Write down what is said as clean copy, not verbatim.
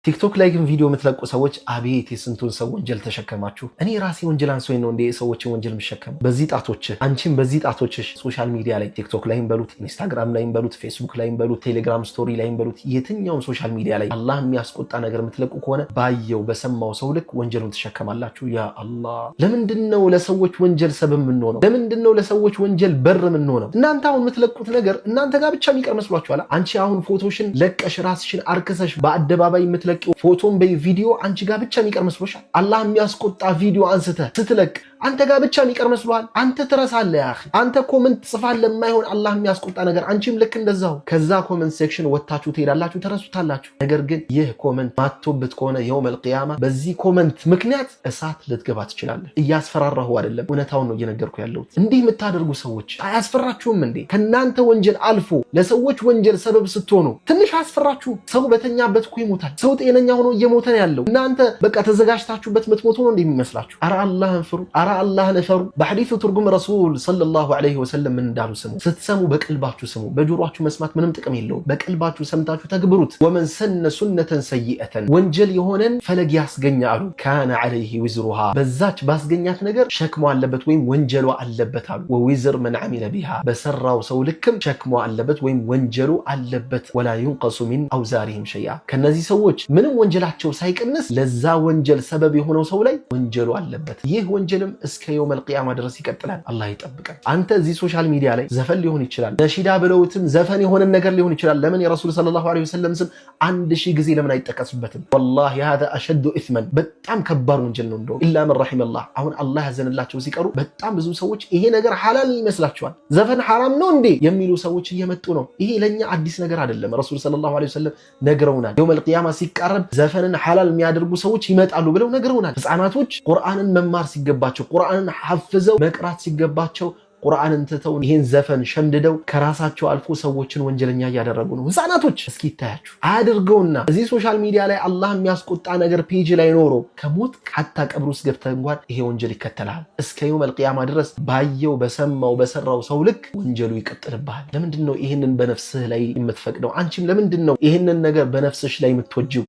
ቲክቶክ ላይ ግን ቪዲዮ የምትለቁ ሰዎች አቤት የስንቱን ሰው ወንጀል ተሸከማችሁ። እኔ ራሴ ወንጀል አንሶኝ ነው እንደ ሰዎችን ወንጀል የምሸከም። በዚህ ጣቶች አንቺም በዚህ ጣቶችሽ ሶሻል ሚዲያ ላይ ቲክቶክ ላይም በሉት ኢንስታግራም ላይም በሉት ፌስቡክ ላይም በሉት ቴሌግራም ስቶሪ ላይም በሉት የትኛውም ሶሻል ሚዲያ ላይ አላህ የሚያስቆጣ ነገር የምትለቁ ከሆነ ባየው በሰማው ሰው ልክ ወንጀሉን ትሸከማላችሁ። ያ አላህ ለምንድነው ለሰዎች ወንጀል ሰበብ የምንሆነው? ለምንድነው ለሰዎች ወንጀል በር የምንሆነው? እናንተ አሁን የምትለቁት ነገር እናንተ ጋር ብቻ የሚቀር መስሏችኋል? አንቺ አሁን ፎቶሽን ለቀሽ ራስሽን አርከሰሽ በአደባባይ የምትለቂው ፎቶን በቪዲዮ አንቺ ጋር ብቻ የሚቀር መስሎሻል? አላህ የሚያስቆጣ ቪዲዮ አንስተ ስትለቅ አንተ ጋር ብቻ የሚቀር መስሏል? አንተ ትረሳለህ ያ አኺ። አንተ ኮሜንት ጽፋለህ የማይሆን አላህ የሚያስቆጣ ነገር፣ አንቺም ልክ እንደዛው ከዛ ኮሜንት ሴክሽን ወጣችሁ ትሄዳላችሁ፣ ተረሱታላችሁ። ነገር ግን ይህ ኮሜንት ማቶበት ከሆነ የውመል ቂያማ በዚህ ኮሜንት ምክንያት እሳት ልትገባ ትችላለህ። እያስፈራራሁ አይደለም፣ እውነታውን ነው እየነገርኩ ያለሁት። እንዲህ የምታደርጉ ሰዎች አያስፈራችሁም እንዴ? ከናንተ ወንጀል አልፎ ለሰዎች ወንጀል ሰበብ ስትሆኑ ትንሽ አያስፈራችሁ? ሰው በተኛበት እኮ ይሞታል። ሰው ጤነኛ ሆኖ እየሞተ ነው ያለው። እናንተ በቃ ተዘጋጅታችሁበት ምትሞቱ ነው እንደሚመስላችሁ? አረ አላህን ፍሩ፣ አረ አላህን ፈሩ። በሐዲሱ ትርጉም ረሱል ሰለላሁ ዐለይሂ ወሰለም ምን እንዳሉ ስሙ። ስትሰሙ በቀልባችሁ ስሙ። በጆሮአችሁ መስማት ምንም ጥቅም የለውም። በቀልባችሁ ሰምታችሁ ተግብሩት። ወመን ሰነ ሱነተን ሰይአተን ወንጀል የሆነን ፈለግ ያስገኛ አሉ ካነ ዐለይሂ ዊዝሩሃ በዛች ባስገኛት ነገር ሸክሟ አለበት ወይም ወንጀሏ አለበት አሉ። ወዊዝር መን ዐሚለ ቢሃ በሰራው ሰው ልክም ሸክሟ አለበት ወይም ወንጀሉ አለበት። ወላ ዩንቀሱ ሚን አውዛሪሂም ሸይአ ከነዚህ ሰዎች ምንም ወንጀላቸው ሳይቀንስ ለዛ ወንጀል ሰበብ የሆነው ሰው ላይ ወንጀሉ አለበት። ይህ ወንጀልም እስከ የውመል ቂያማ ድረስ ይቀጥላል። አላህ ይጠብቀን። አንተ እዚህ ሶሻል ሚዲያ ላይ ዘፈን ሊሆን ይችላል፣ ነሺዳ ብለውትም ዘፈን የሆነ ነገር ሊሆን ይችላል። ለምን የረሱል ሰለላሁ ዐለይሂ ወሰለም ስም 1000 ጊዜ ለምን አይጠቀስበትም? ወላሂ هذا اشد اثما በጣም ከባድ ወንጀል ነው። እንደው ኢላ መን ረሒመ አላህ አሁን አላህ ያዘንላቸው ሲቀሩ በጣም ብዙ ሰዎች ይሄ ነገር ሐላል ይመስላቸዋል። ዘፈን ሐራም ነው እንዴ የሚሉ ሰዎች እየመጡ ነው። ይሄ ለኛ አዲስ ነገር አይደለም። ረሱል ሰለላሁ ዐለይሂ ወሰለም ነግረውናል። የውመል ቂያማ ሲቃረብ ዘፈንን ሐላል የሚያደርጉ ሰዎች ይመጣሉ ብለው ነግረውናል። ህፃናቶች ቁርአንን መማር ሲገባቸው ቁርአንን ሐፍዘው መቅራት ሲገባቸው ቁርአንን ትተው ይሄን ዘፈን ሸምድደው ከራሳቸው አልፎ ሰዎችን ወንጀለኛ እያደረጉ ነው። ህፃናቶች እስኪ ይታያችሁ አያድርገውና እዚህ ሶሻል ሚዲያ ላይ አላህ የሚያስቆጣ ነገር ፔጅ ላይ ኖሮ ከሞት ቃታ ቀብር ውስጥ ገብተህ እንኳን ይሄ ወንጀል ይከተላል እስከ የውመል ቂያማ ድረስ። ባየው በሰማው በሰራው ሰው ልክ ወንጀሉ ይቀጥልብሃል። ለምንድን ነው ይሄንን በነፍስህ ላይ የምትፈቅደው? አንቺም ለምንድን ነው ይሄንን ነገር በነፍስሽ ላይ የምትወጂው?